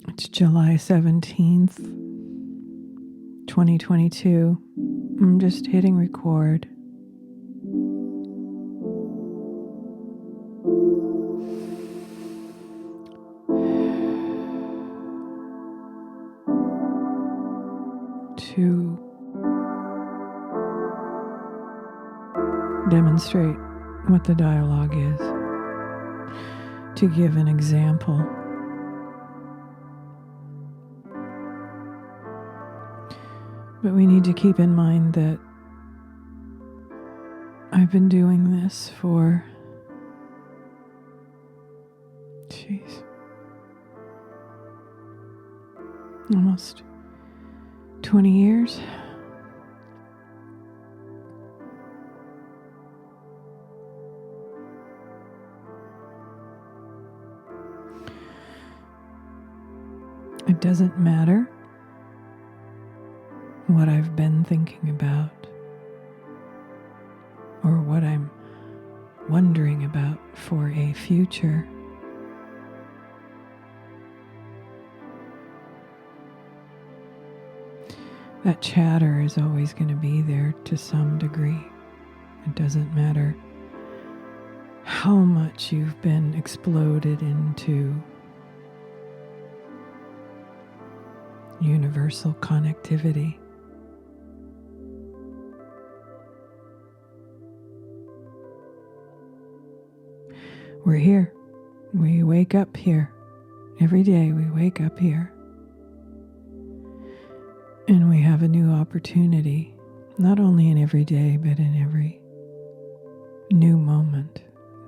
It's July 17th, 2022. I'm just hitting record. To demonstrate what the dialogue is, to give an example. But we need to keep in mind that I've been doing this for, almost 20 years. It doesn't matter what I've been thinking about or what I'm wondering about for a future. That chatter is always going to be there to some degree. It doesn't matter how much you've been exploded into universal connectivity. We're here. We wake up here. Every day we wake up here. And we have a new opportunity, not only in every day, but in every new moment.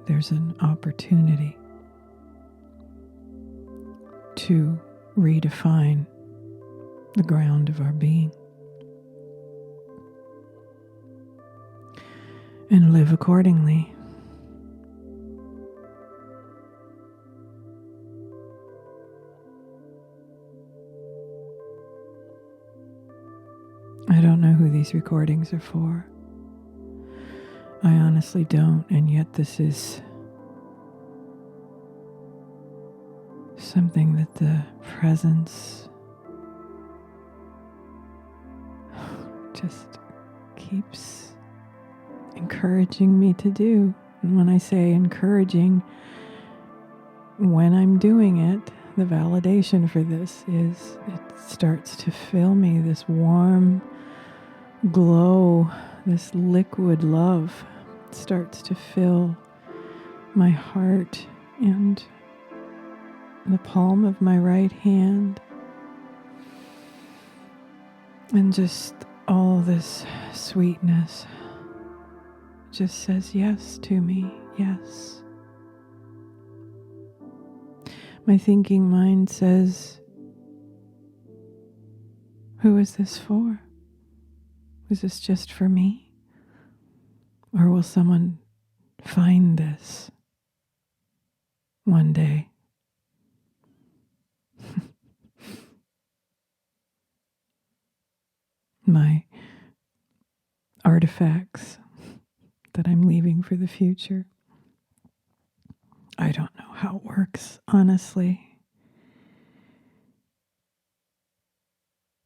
There's an opportunity to redefine the ground of our being and live accordingly. I don't know who these recordings are for. I honestly don't, and yet this is something that the presence just keeps encouraging me to do. And when I say encouraging, when I'm doing it, the validation for this is it starts to fill me, this warm glow, this liquid love starts to fill my heart and the palm of my right hand. And just all this sweetness just says yes to me, yes. My thinking mind says, who is this for? Is this just for me? Or will someone find this one day? My artifacts that I'm leaving for the future. I don't know how it works, honestly.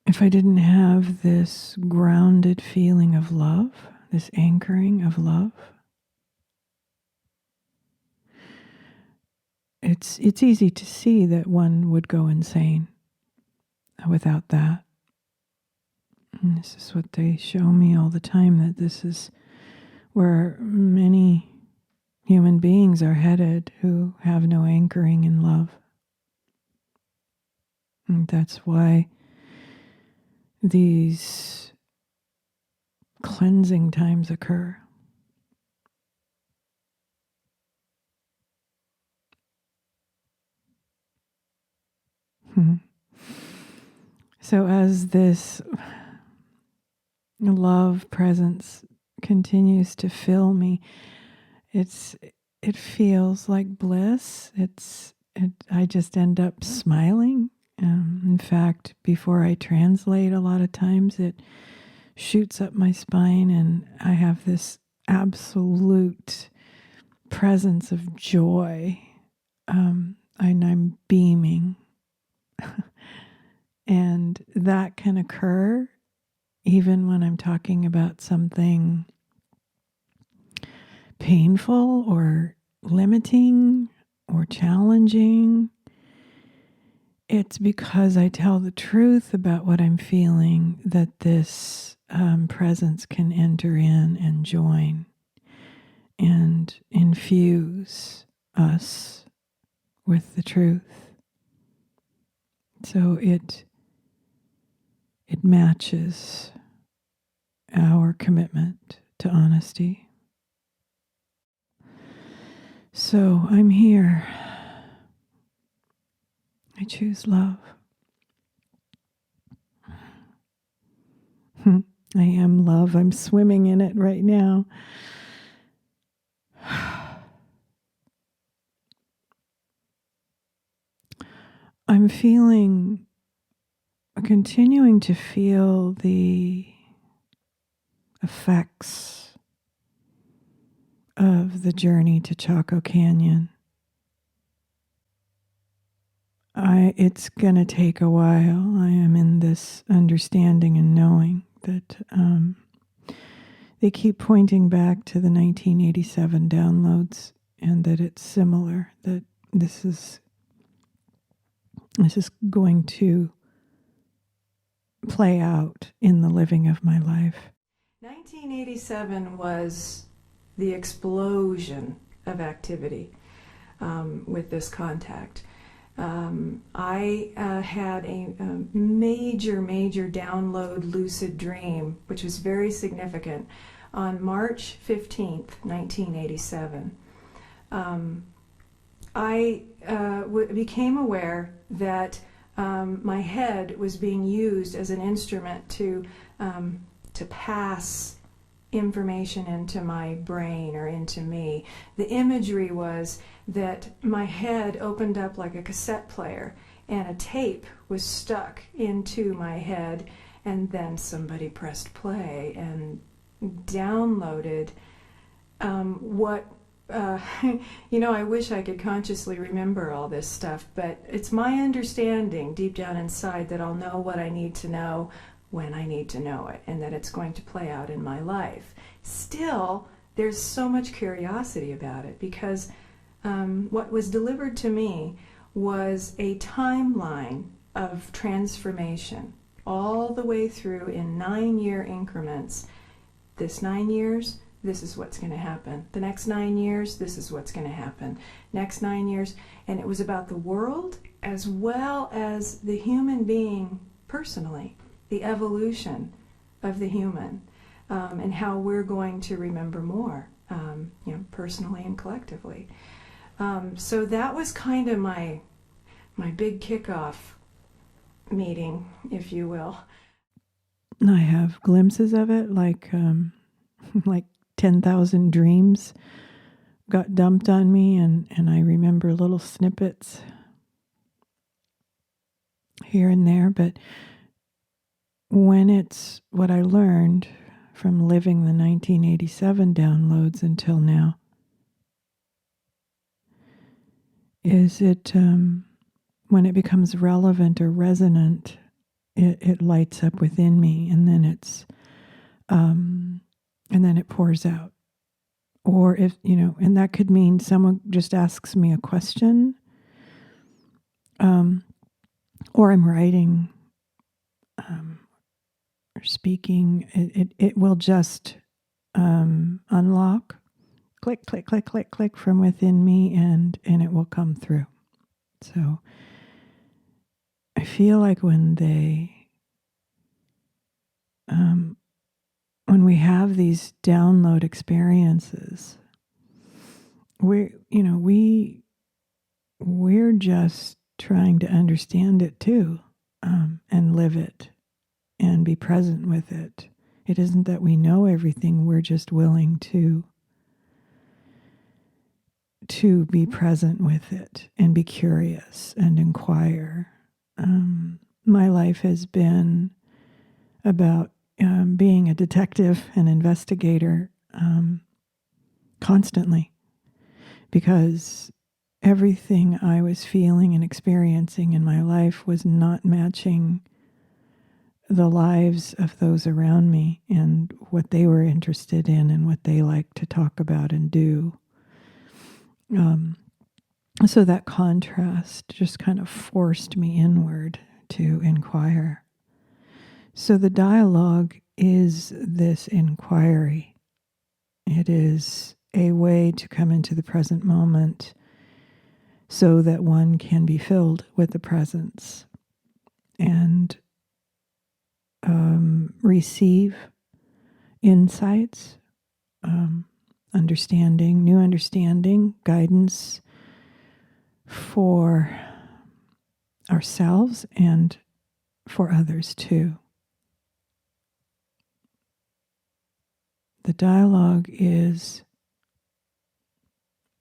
If I didn't have this grounded feeling of love, this anchoring of love, it's easy to see that one would go insane without that. And this is what they show me all the time, that this is where many human beings are headed who have no anchoring in love. And that's why these cleansing times occur. So as this love presence continues to fill me, it feels like bliss. I just end up smiling. In fact, before I translate, a lot of times it shoots up my spine and I have this absolute presence of joy, and I'm beaming. And that can occur even when I'm talking about something painful or limiting or challenging. It's because I tell the truth about what I'm feeling that this presence can enter in and join and infuse us with the truth. So it matches our commitment to honesty. So I'm here. I choose love. I am love. I'm swimming in it right now. I'm continuing to feel the effects of the journey to Chaco Canyon. It's going to take a while. I am in this understanding and knowing that they keep pointing back to the 1987 downloads and that it's similar, that this is going to play out in the living of my life. 1987 was the explosion of activity with this contact. I had a major download lucid dream, which was very significant, on March 15th, 1987. I became aware that my head was being used as an instrument to pass information into my brain or into me. The imagery was that my head opened up like a cassette player and a tape was stuck into my head, and then somebody pressed play and downloaded what I wish I could consciously remember all this stuff, but it's my understanding deep down inside that I'll know what I need to know when I need to know it, and that it's going to play out in my life. Still, there's so much curiosity about it, because what was delivered to me was a timeline of transformation all the way through in 9-year increments. This 9 years, this is what's going to happen. The next 9 years, this is what's going to happen. Next 9 years. And it was about the world as well as the human being personally, the evolution of the human, and how we're going to remember more, personally and collectively. So that was kind of my big kickoff meeting, if you will. I have glimpses of it, like 10,000 dreams got dumped on me, and I remember little snippets here and there. But when it's what I learned from living the 1987 downloads until now, is it when it becomes relevant or resonant, it lights up within me, and then it pours out. Or if, and that could mean someone just asks me a question, or I'm writing, or speaking. It will just unlock, click, click, click, click, click from within me, and it will come through. So I feel like when we have these download experiences, we're just trying to understand it too, and live it and be present with it. It isn't that we know everything, we're just willing to be present with it and be curious and inquire. My life has been about being a detective and investigator constantly, because everything I was feeling and experiencing in my life was not matching the lives of those around me and what they were interested in and what they like to talk about and do. So that contrast just kind of forced me inward to inquire. So the dialogue is this inquiry. It is a way to come into the present moment so that one can be filled with the presence and receive insights, new understanding, guidance for ourselves and for others too. The dialogue is,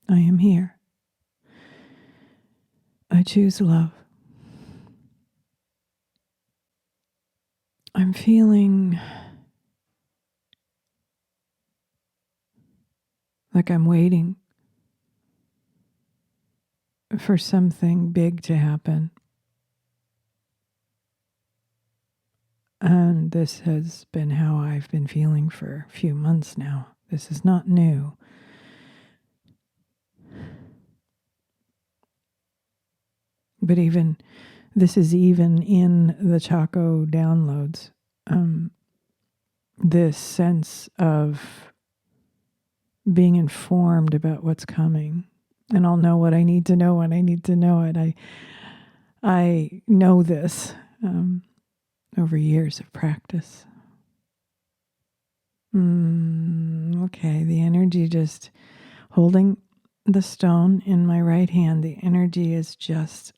I am here. I choose love. I'm feeling like I'm waiting for something big to happen. And this has been how I've been feeling for a few months now. This is not new. But this is even in the Chaco downloads. This sense of being informed about what's coming. And I'll know what I need to know when I need to know it. I know this over years of practice. Okay, the energy just holding the stone in my right hand, the energy is just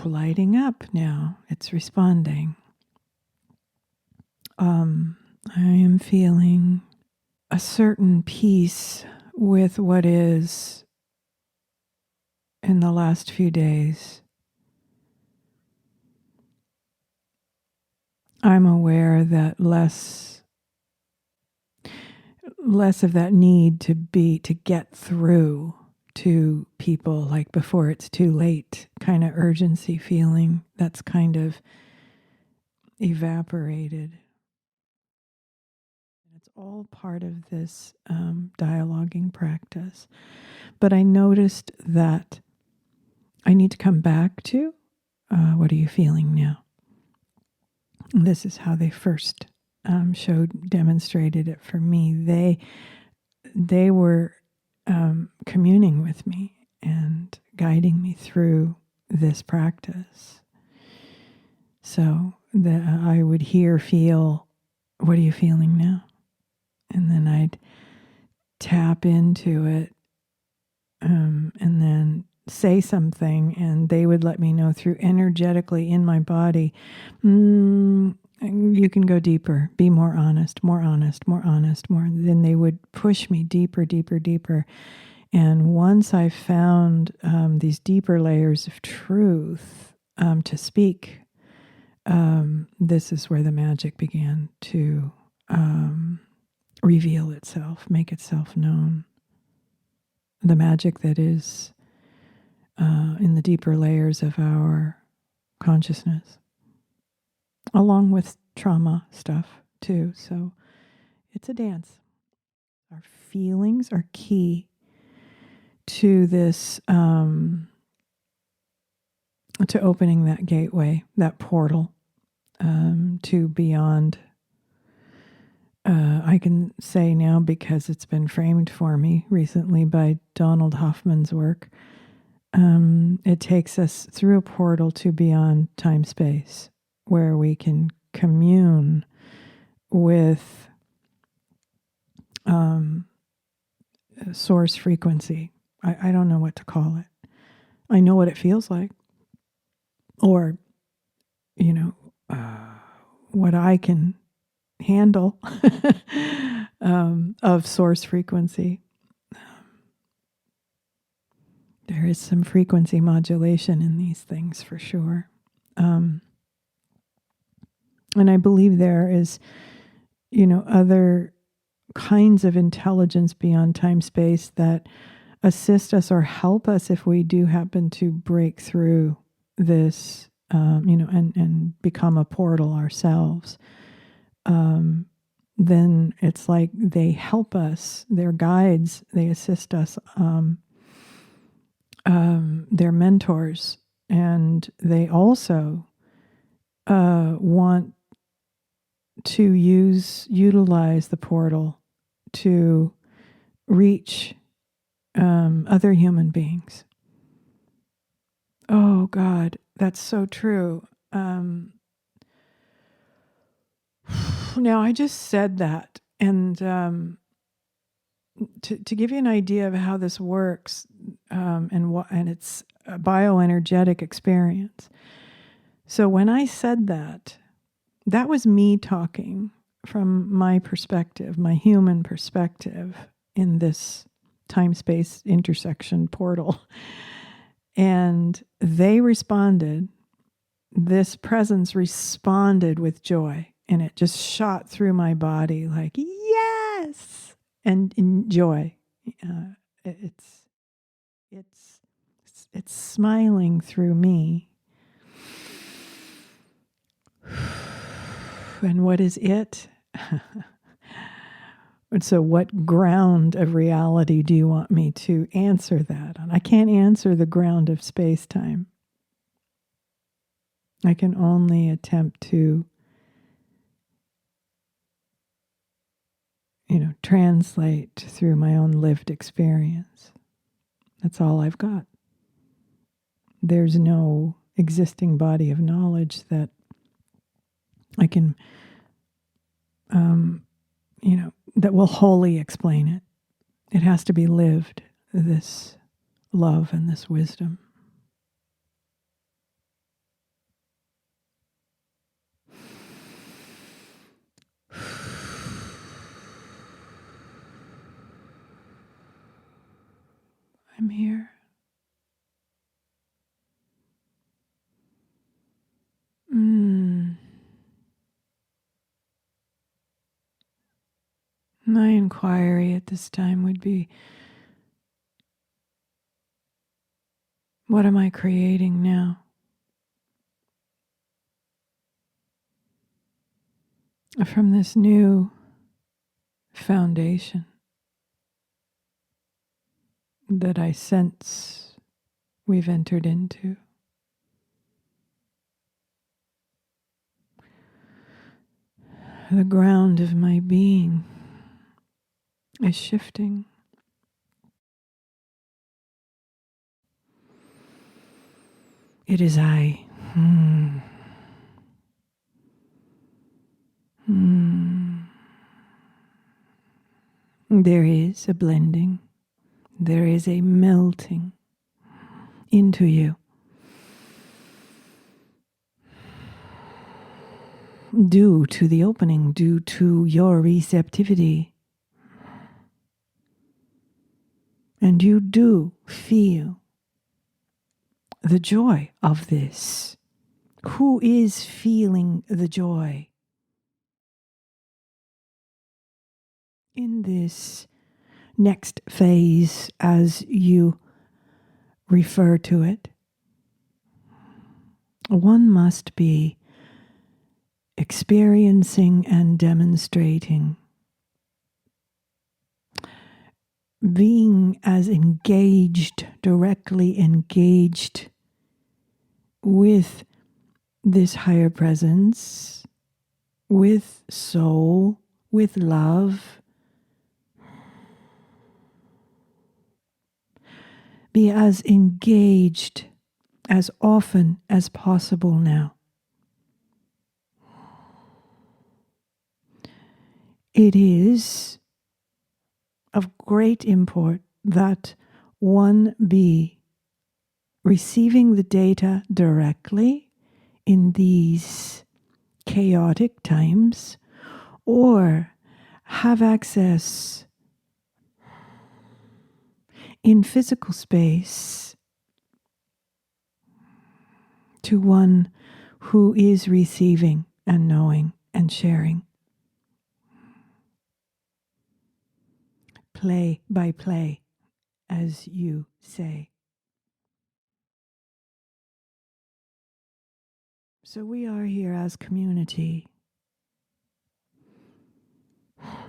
lighting up now. It's responding. I am feeling a certain peace with what is in the last few days. I'm aware that less of that need to get through to people, like before it's too late, kind of urgency feeling that's kind of evaporated. It's all part of this dialoguing practice. But I noticed that I need to come back to what are you feeling now? And this is how they first demonstrated it for me. They were communing with me and guiding me through this practice. So that I would feel, what are you feeling now? And then I'd tap into it and then say something, and they would let me know through energetically in my body, you can go deeper, be more honest, more. Then they would push me deeper. And once I found these deeper layers of truth to speak, this is where the magic began to reveal itself, make itself known. The magic that is in the deeper layers of our consciousness, along with trauma stuff too. So it's a dance. Our feelings are key to this, to opening that gateway, that portal to beyond. I can say now, because it's been framed for me recently by Donald Hoffman's work, it takes us through a portal to beyond time-space, where we can commune with source frequency. I don't know what to call it. I know what it feels like, or, what I can handle of source frequency. There is some frequency modulation in these things for sure. And I believe there is, other kinds of intelligence beyond time space that assist us or help us if we do happen to break through this and become a portal ourselves, then it's like they help us, they're guides, they assist us, they're mentors, and they also want to utilize the portal to reach other human beings. Oh God, that's so true. Now I just said that, and to give you an idea of how this works, and it's a bioenergetic experience. So when I said that, that was me talking from my perspective, my human perspective in this time-space intersection portal. And they responded, this presence responded with joy, and it just shot through my body like, yes, and in joy. It's smiling through me. And what is it? And so what ground of reality do you want me to answer that on? I can't answer the ground of space-time. I can only attempt to, translate through my own lived experience. That's all I've got. There's no existing body of knowledge that I can, that will wholly explain it. It has to be lived, this love and this wisdom. I'm here. My inquiry at this time would be, what am I creating now? From this new foundation that I sense we've entered into. The ground of my being is shifting. It is I. There is a blending. There is a melting into you. Due to the opening, due to your receptivity. And you do feel the joy of this. Who is feeling the joy in this next phase, as you refer to it? One must be experiencing and demonstrating, being as engaged, directly engaged with this higher presence, with soul, with love. Be as engaged as often as possible now. It is of great import that one be receiving the data directly in these chaotic times, or have access in physical space to one who is receiving and knowing and sharing. Play by play, as you say. So we are here as community.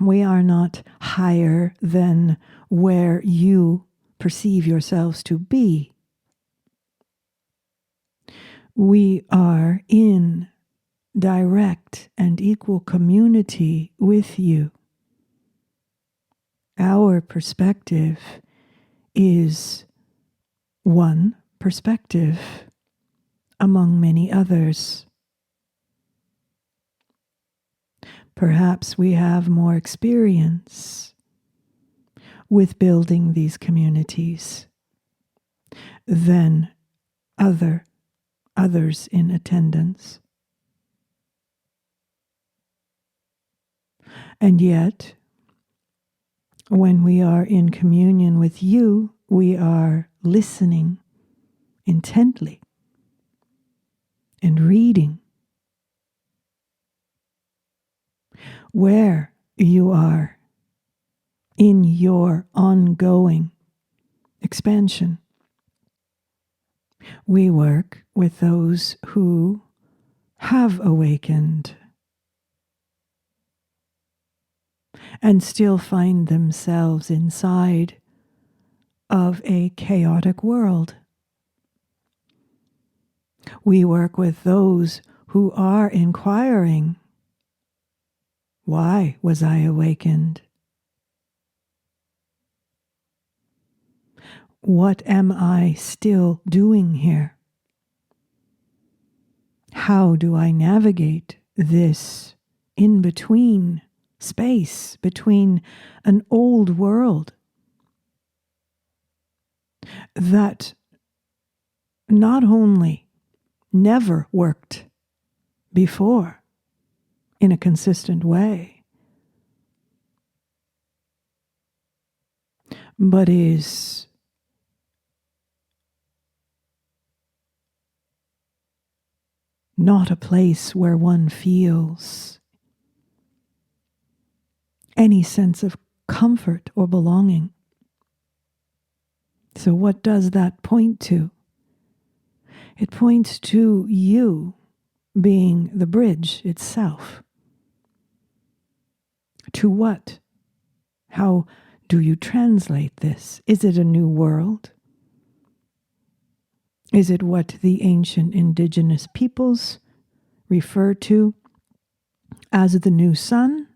We are not higher than where you perceive yourselves to be. We are in direct and equal community with you. Our perspective is one perspective among many others. Perhaps we have more experience with building these communities than others in attendance. And yet, when we are in communion with you, we are listening intently and reading where you are in your ongoing expansion. We work with those who have awakened and still find themselves inside of a chaotic world. We work with those who are inquiring, why was I awakened? What am I still doing here? How do I navigate this in-between space between an old world that not only never worked before in a consistent way, but is not a place where one feels any sense of comfort or belonging. So what does that point to? It points to you being the bridge itself. To what? How do you translate this? Is it a new world? Is it what the ancient indigenous peoples refer to as the new sun?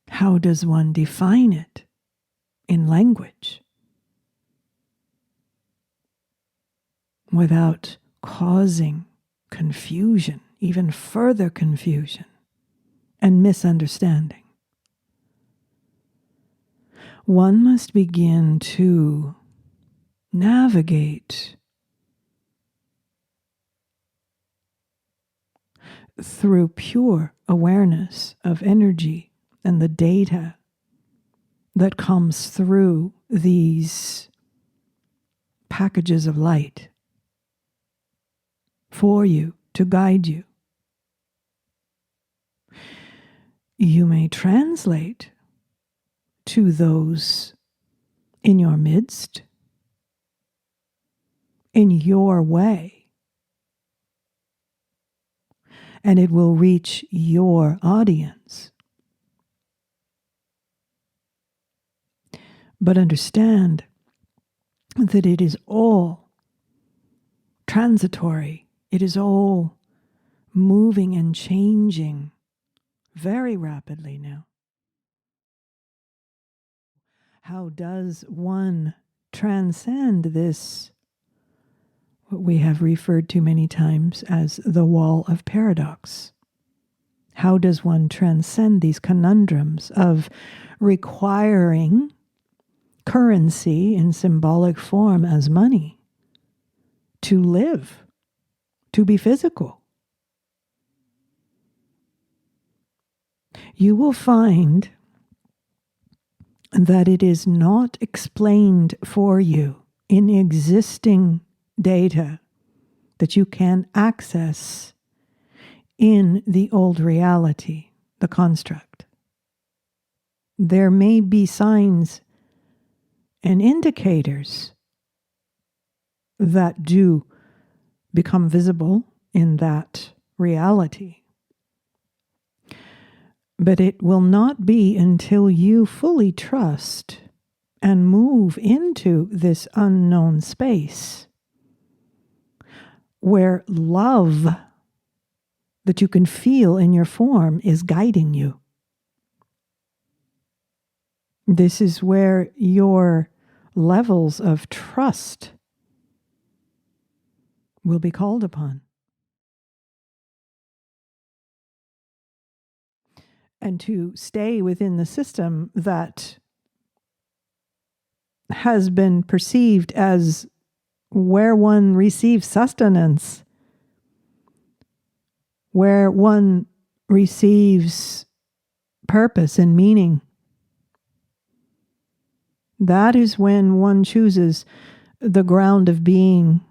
How does one define it in language without causing confusion, even further confusion and misunderstanding? One must begin to navigate through pure awareness of energy and the data that comes through these packages of light for you to guide you. You may translate to those in your midst, in your way, and it will reach your audience. But understand that it is all transitory. It is all moving and changing very rapidly now. How does one transcend this, what we have referred to many times as the wall of paradox? How does one transcend these conundrums of requiring currency in symbolic form as money to live, to be physical? You will find that it is not explained for you in existing data that you can access in the old reality, the construct. There may be signs and indicators that do become visible in that reality. But it will not be until you fully trust and move into this unknown space where love that you can feel in your form is guiding you. This is where your levels of trust will be called upon. And to stay within the system that has been perceived as where one receives sustenance, where one receives purpose and meaning. That is when one chooses the ground of being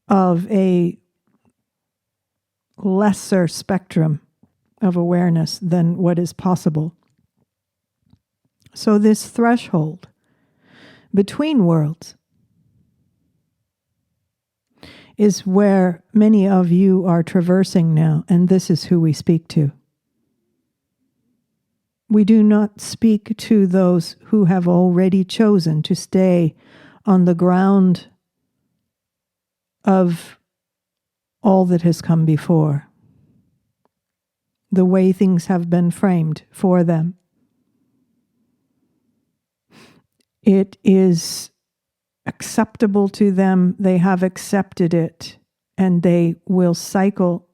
of a lesser spectrum of awareness than what is possible. So this threshold between worlds is where many of you are traversing now, and this is who we speak to. We do not speak to those who have already chosen to stay on the ground of all that has come before, the way things have been framed for them. It is acceptable to them, they have accepted it, and they will cycle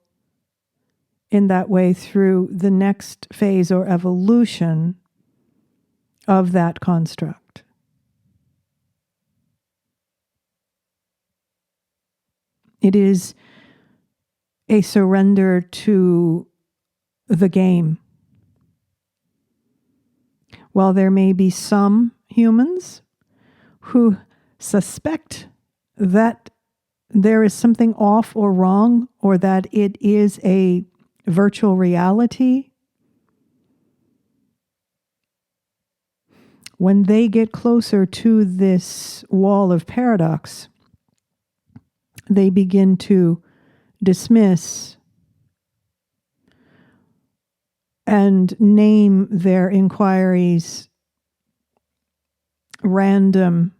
in that way through the next phase or evolution of that construct. It is a surrender to the game. While there may be some humans who suspect that there is something off or wrong, or that it is a virtual reality, when they get closer to this wall of paradox, they begin to dismiss and name their inquiries random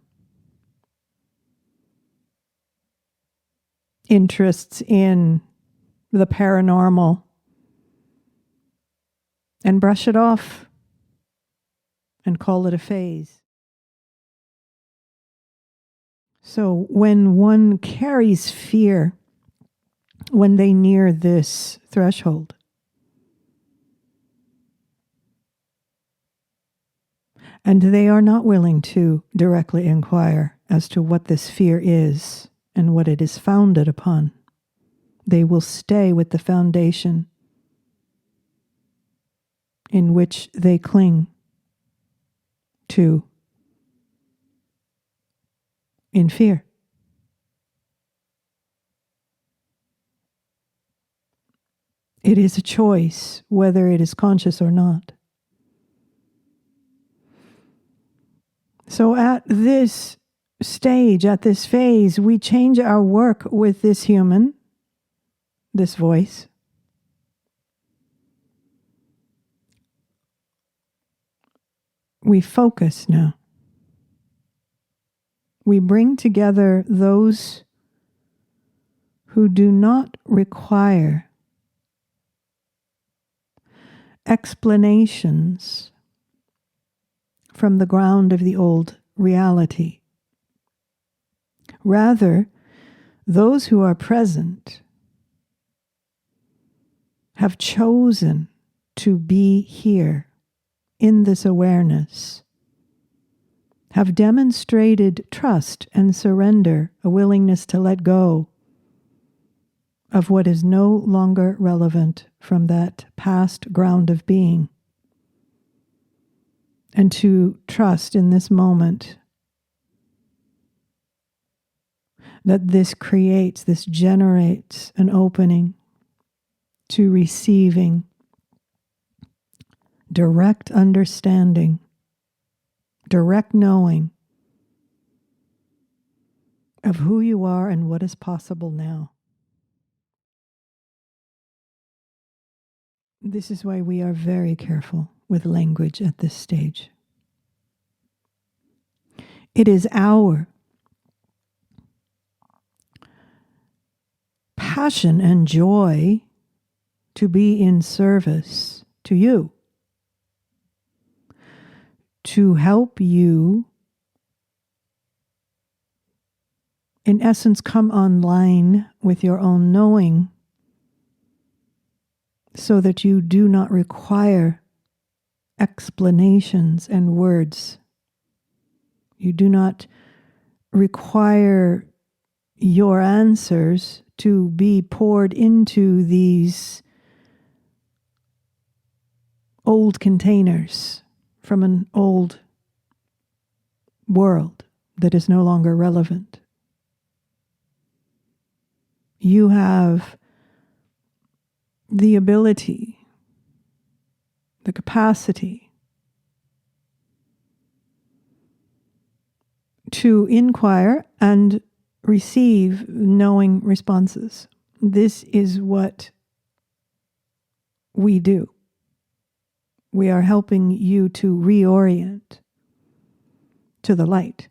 interests in the paranormal and brush it off and call it a phase. So when one carries fear when they near this threshold, and they are not willing to directly inquire as to what this fear is and what it is founded upon, they will stay with the foundation in which they cling to in fear. It is a choice whether it is conscious or not. So at this stage, at this phase, we change our work with this human, this voice. We focus now. We bring together those who do not require explanations from the ground of the old reality. Rather, those who are present have chosen to be here in this awareness, have demonstrated trust and surrender, a willingness to let go of what is no longer relevant from that past ground of being, and to trust in this moment that this generates an opening to receiving direct understanding, direct knowing of who you are and what is possible now. This is why we are very careful with language at this stage. It is our passion and joy to be in service to you, to help you, in essence, come online with your own knowing so that you do not require explanations and words. You do not require your answers to be poured into these old containers from an old world that is no longer relevant. You have the ability, the capacity to inquire and receive knowing responses. This is what we do. We are helping you to reorient to the light.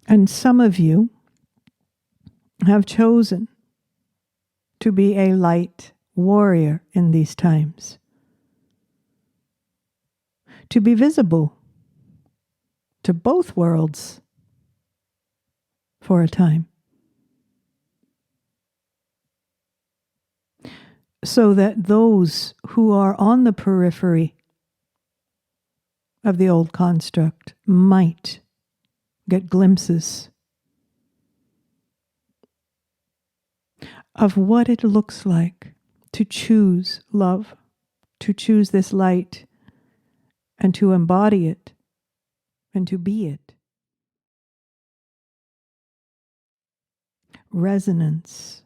And some of you have chosen to be a light warrior in these times, to be visible to both worlds for a time, so that those who are on the periphery of the old construct might get glimpses of what it looks like to choose love, to choose this light, and to embody it, and to be it. Resonance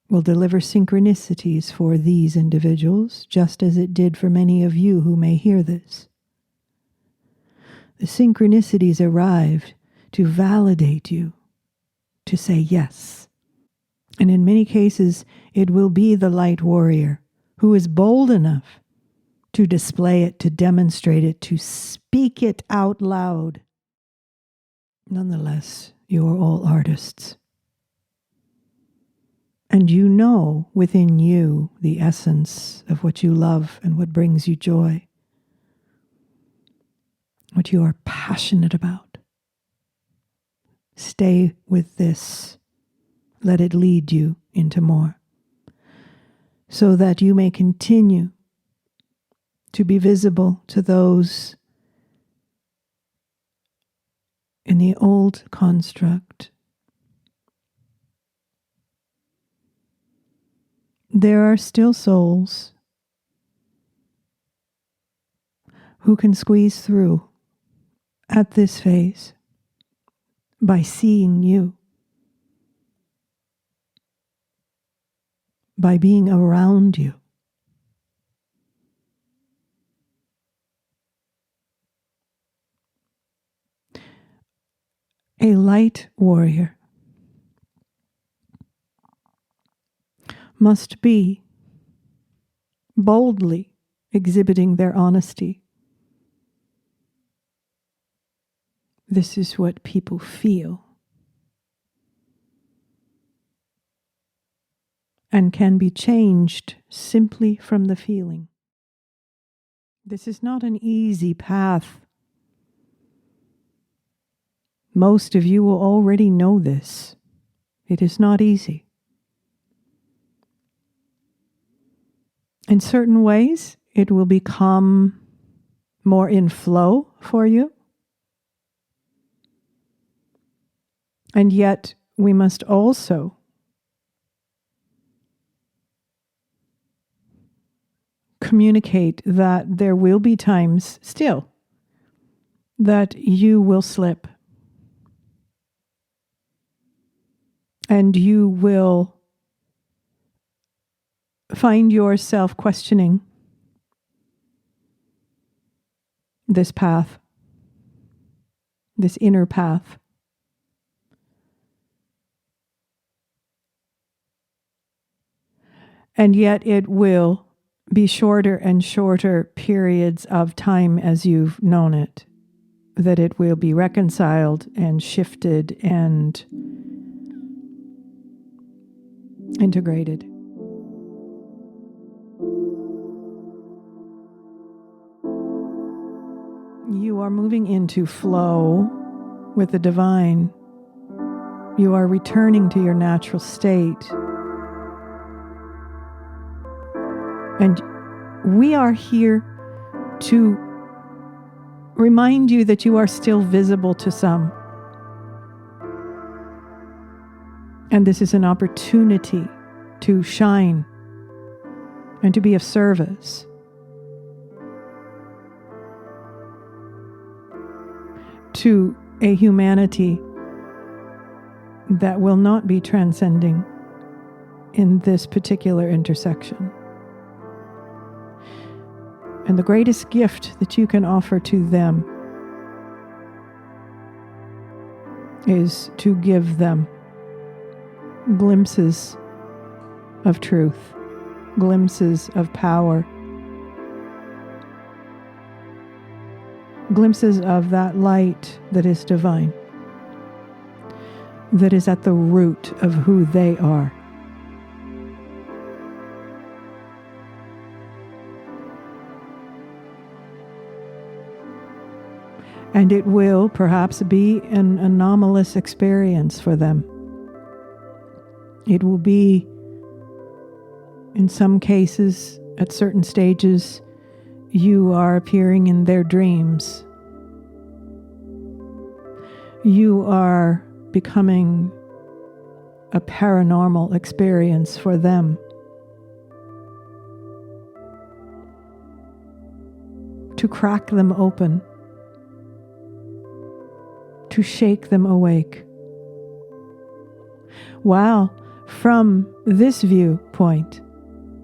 will deliver synchronicities for these individuals, just as it did for many of you who may hear this. The synchronicities arrived to validate you, to say yes. And in many cases, it will be the light warrior who is bold enough to display it, to demonstrate it, to speak it out loud. Nonetheless, you are all artists. And you know within you the essence of what you love and what brings you joy, what you are passionate about. Stay with this. Let it lead you into more, so that you may continue to be visible to those in the old construct. There are still souls who can squeeze through at this phase by seeing you, by being around you. A light warrior must be boldly exhibiting their honesty. This is what people feel and can be changed simply from the feeling. This is not an easy path. Most of you will already know this. It is not easy. In certain ways, it will become more in flow for you. And yet, we must also communicate that there will be times still that you will slip. And you will find yourself questioning this path, this inner path. And yet it will be shorter and shorter periods of time as you've known it, that it will be reconciled and shifted and integrated. You are moving into flow with the divine. You are returning to your natural state. And we are here to remind you that you are still visible to some. And this is an opportunity to shine and to be of service. To a humanity that will not be transcending in this particular intersection. And the greatest gift that you can offer to them is to give them glimpses of truth, glimpses of power, glimpses of that light that is divine, that is at the root of who they are. And it will perhaps be an anomalous experience for them. It will be, in some cases, at certain stages, you are appearing in their dreams. You are becoming a paranormal experience for them. To crack them open, to shake them awake. While from this viewpoint,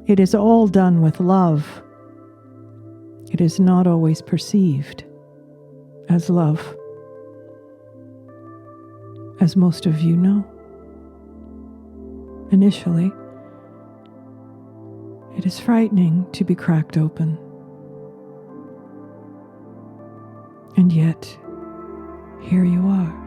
it is all done with love. It is not always perceived as love, as most of you know. Initially, it is frightening to be cracked open. And yet, here you are.